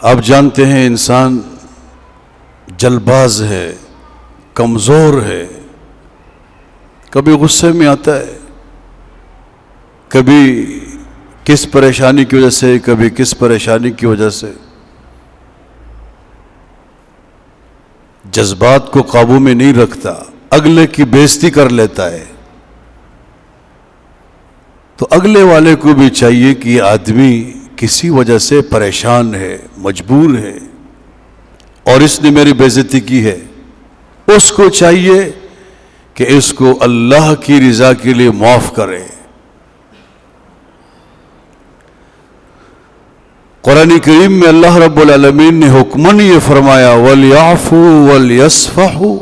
آپ جانتے ہیں انسان جلباز ہے، کمزور ہے، کبھی غصے میں آتا ہے، کبھی کس پریشانی کی وجہ سے، کبھی کس پریشانی کی وجہ سے جذبات کو قابو میں نہیں رکھتا، اگلے کی بے عزتی کر لیتا ہے۔ تو اگلے والے کو بھی چاہیے کہ یہ آدمی کسی وجہ سے پریشان ہے، مجبور ہے، اور اس نے میری بے عزتی کی ہے، اس کو چاہیے کہ اس کو اللہ کی رضا کے لیے معاف کرے۔ قرآن کریم میں اللہ رب العالمین نے حکماً یہ فرمایا وَلْيَعْفُوا وَلْيَصْفَحُوا،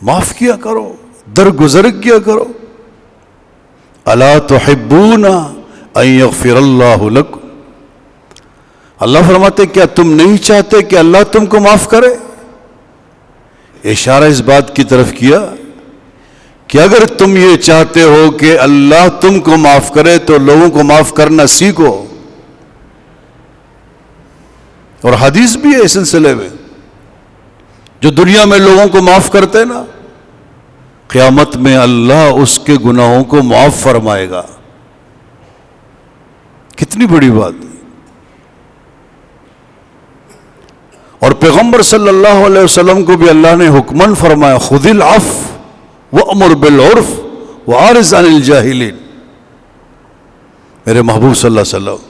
معاف کیا کرو، درگزر کیا کرو۔ أَلَا تُحِبُّونَ أَن يَغْفِرَ اللَّهُ لَكُمْ، اللہ فرماتے کیا تم نہیں چاہتے کہ اللہ تم کو معاف کرے؟ اشارہ اس بات کی طرف کیا کہ اگر تم یہ چاہتے ہو کہ اللہ تم کو معاف کرے تو لوگوں کو معاف کرنا سیکھو۔ اور حدیث بھی ہے اس سلسلے میں، جو دنیا میں لوگوں کو معاف کرتے نا، قیامت میں اللہ اس کے گناہوں کو معاف فرمائے گا۔ کتنی بڑی بات ہے۔ اور پیغمبر صلی اللہ علیہ وسلم کو بھی اللہ نے حکماً فرمایا خذ العفو وامر بالعرف واعرض عن الجاہلین، میرے محبوب صلی اللہ علیہ وسلم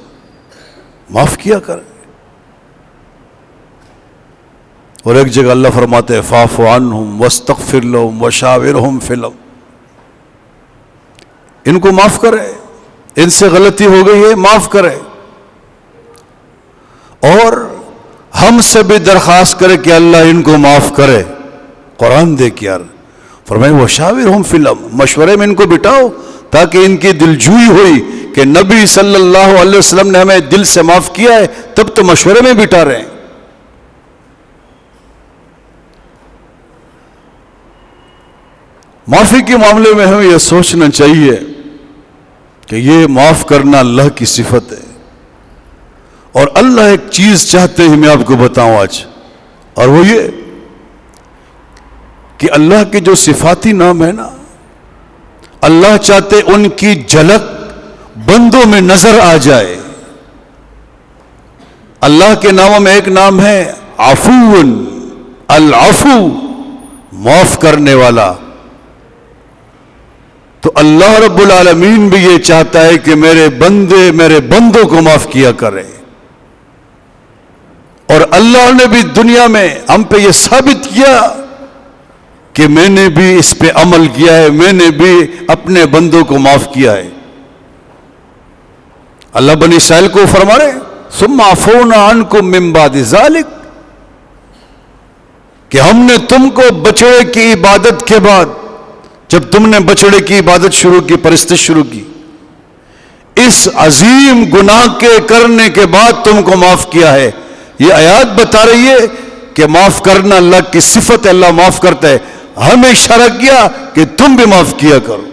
معاف کیا کریں۔ اور ایک جگہ اللہ فرماتے ہیں فاعف عنہم واستغفر لہم وشاورہم فی الامر، ان کو معاف کرے، ان سے غلطی ہو گئی ہے معاف کرے، اور ہم سے بھی درخواست کرے کہ اللہ ان کو معاف کرے۔ قرآن دیکھ یار، فرمائے وشاورہم فی الامر، مشورے میں ان کو بٹھاؤ تاکہ ان کی دلجوئی ہوئی کہ نبی صلی اللہ علیہ وسلم نے ہمیں دل سے معاف کیا ہے، تب تو مشورے میں بٹھا رہے ہیں۔ معافی کے معاملے میں ہمیں یہ سوچنا چاہیے کہ یہ معاف کرنا اللہ کی صفت ہے، اور اللہ ایک چیز چاہتے ہیں میں آپ کو بتاؤں آج، اور وہ یہ کہ اللہ کے جو صفاتی نام ہے نا، اللہ چاہتے ان کی جھلک بندوں میں نظر آ جائے۔ اللہ کے ناموں میں ایک نام ہے عفو، العفو، معاف کرنے والا۔ تو اللہ رب العالمین بھی یہ چاہتا ہے کہ میرے بندوں کو معاف کیا کرے، اور اللہ نے بھی دنیا میں ہم پہ یہ ثابت کیا کہ میں نے بھی اس پہ عمل کیا ہے، میں نے بھی اپنے بندوں کو معاف کیا ہے۔ اللہ بنی اسرائیل کو فرما رہے ثم عفونا عنکم من بعد ذلک، کہ ہم نے تم کو بچڑے کی عبادت کے بعد، جب تم نے بچڑے کی عبادت شروع کی، پرستش شروع کی، اس عظیم گناہ کے کرنے کے بعد تم کو معاف کیا ہے۔ یہ آیات بتا رہی ہے کہ معاف کرنا اللہ کی صفت ہے، اللہ معاف کرتا ہے، ہمیں اشارہ کیا کہ تم بھی معاف کیا کرو۔